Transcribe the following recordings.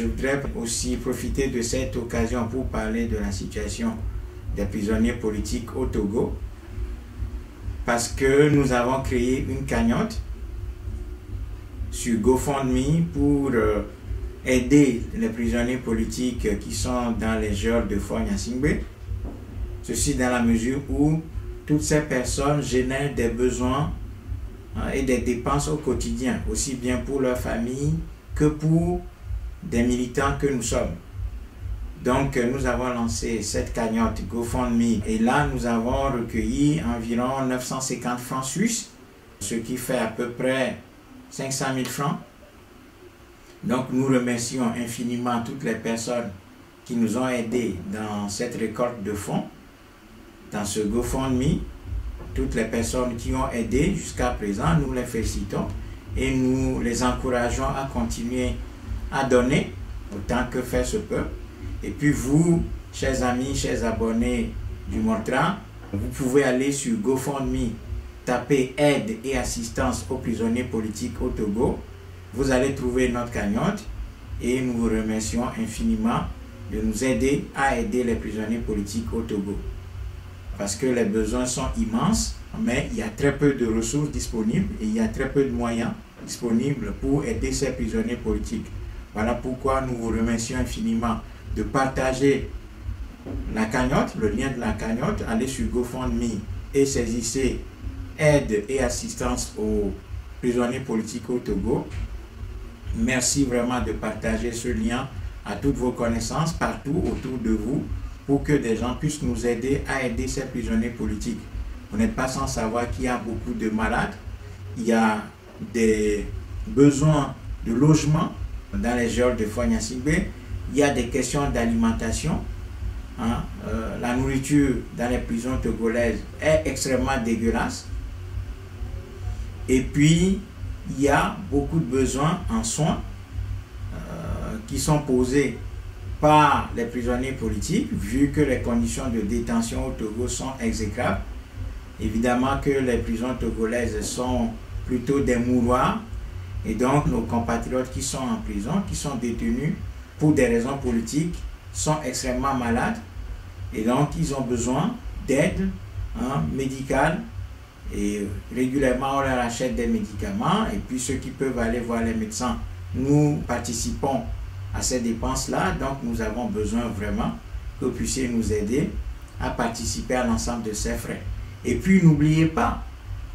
je voudrais aussi profiter de cette occasion pour parler de la situation des prisonniers politiques au Togo, parce que nous avons créé une cagnotte sur GoFundMe pour aider les prisonniers politiques qui sont dans les geôles de Fort Gnassingbé. Ceci dans la mesure où toutes ces personnes génèrent des besoins et des dépenses au quotidien, aussi bien pour leur famille que pour des militants que nous sommes. Donc nous avons lancé cette cagnotte GoFundMe et là nous avons recueilli environ 950 francs suisses, ce qui fait à peu près 500 000 francs. Donc nous remercions infiniment toutes les personnes qui nous ont aidés dans cette récolte de fonds, dans ce GoFundMe. Toutes les personnes qui ont aidé jusqu'à présent, nous les félicitons et nous les encourageons à continuer à donner autant que faire se peut. Et puis vous, chers amis, chers abonnés du Mortra, vous pouvez aller sur GoFundMe, taper aide et assistance aux prisonniers politiques au Togo. Vous allez trouver notre cagnotte et nous vous remercions infiniment de nous aider à aider les prisonniers politiques au Togo. Parce que les besoins sont immenses, mais il y a très peu de ressources disponibles et il y a très peu de moyens disponibles pour aider ces prisonniers politiques. Voilà pourquoi nous vous remercions infiniment de partager la cagnotte, le lien de la cagnotte. Allez sur GoFundMe et saisissez aide et assistance aux prisonniers politiques au Togo. Merci vraiment de partager ce lien à toutes vos connaissances partout autour de vous pour que des gens puissent nous aider à aider ces prisonniers politiques. Vous n'êtes pas sans savoir qu'il y a beaucoup de malades, il y a des besoins de logement dans les geôles de Fort Gnassingbé, il y a des questions d'alimentation. La nourriture dans les prisons togolaises est extrêmement dégueulasse. Et puis, il y a beaucoup de besoins en soins qui sont posés par les prisonniers politiques, vu que les conditions de détention au Togo sont exécrables. Évidemment que les prisons togolaises sont plutôt des mouroirs, et donc nos compatriotes qui sont en prison, qui sont détenus pour des raisons politiques, sont extrêmement malades, et donc ils ont besoin d'aide médicale, et régulièrement on leur achète des médicaments, et puis ceux qui peuvent aller voir les médecins, nous participons à ces dépenses-là. Donc nous avons besoin vraiment que vous puissiez nous aider à participer à l'ensemble de ces frais. Et puis n'oubliez pas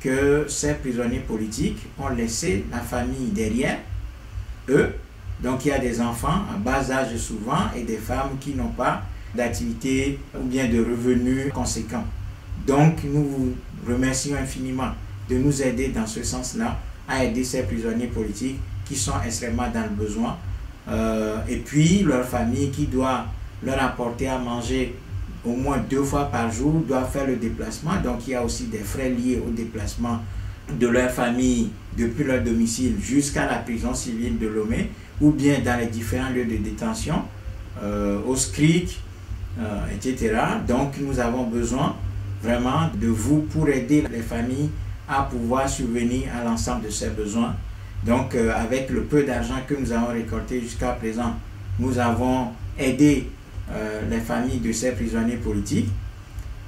que ces prisonniers politiques ont laissé la famille derrière eux. Donc il y a des enfants à bas âge souvent et des femmes qui n'ont pas d'activité ou bien de revenus conséquents. Donc nous vous remercions infiniment de nous aider dans ce sens-là à aider ces prisonniers politiques qui sont extrêmement dans le besoin. Et puis leur famille qui doit leur apporter à manger au moins 2 fois par jour doit faire le déplacement. Donc il y a aussi des frais liés au déplacement de leur famille depuis leur domicile jusqu'à la prison civile de Lomé ou bien dans les différents lieux de détention, au SCRIC, etc. Donc nous avons besoin vraiment de vous pour aider les familles à pouvoir subvenir à l'ensemble de ces besoins. Donc avec le peu d'argent que nous avons récolté jusqu'à présent, nous avons aidé les familles de ces prisonniers politiques.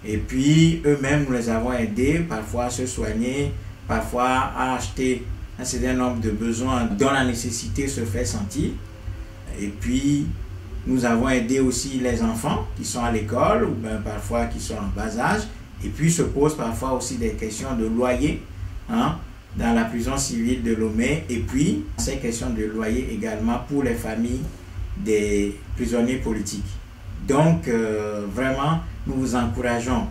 Et puis eux-mêmes, nous les avons aidés parfois à se soigner, parfois à acheter un certain nombre de besoins dont la nécessité se fait sentir. Et puis nous avons aidé aussi les enfants qui sont à l'école ou bien parfois qui sont en bas âge. Et puis se posent parfois aussi des questions de loyer dans la prison civile de Lomé. Et puis ces questions de loyer également pour les familles des prisonniers politiques. Donc vraiment nous vous encourageons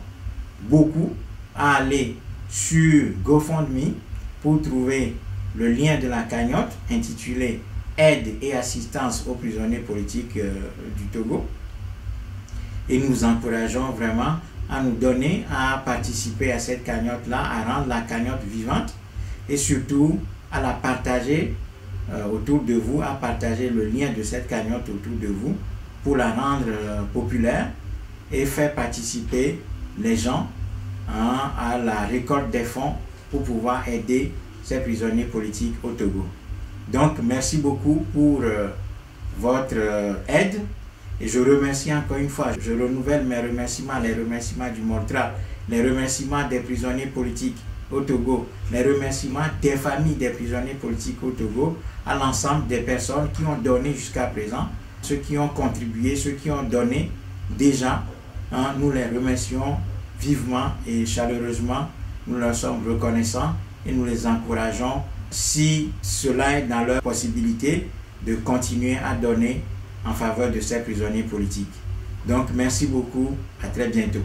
beaucoup à aller sur GoFundMe pour trouver le lien de la cagnotte intitulé Aide et assistance aux prisonniers politiques du Togo. Et nous vous encourageons vraiment à nous donner, à participer à cette cagnotte-là, à rendre la cagnotte vivante et surtout à la partager autour de vous, à partager le lien de cette cagnotte autour de vous pour la rendre populaire et faire participer les gens à la récolte des fonds pour pouvoir aider ces prisonniers politiques au Togo. Donc merci beaucoup pour votre aide. Et je remercie encore une fois, je renouvelle mes remerciements, les remerciements du MORTRA, les remerciements des prisonniers politiques au Togo, les remerciements des familles des prisonniers politiques au Togo, à l'ensemble des personnes qui ont donné jusqu'à présent, ceux qui ont contribué, ceux qui ont donné déjà. Nous les remercions vivement et chaleureusement. Nous leur sommes reconnaissants et nous les encourageons, si cela est dans leur possibilité, de continuer à donner en faveur de ces prisonniers politiques. Donc, merci beaucoup. À très bientôt.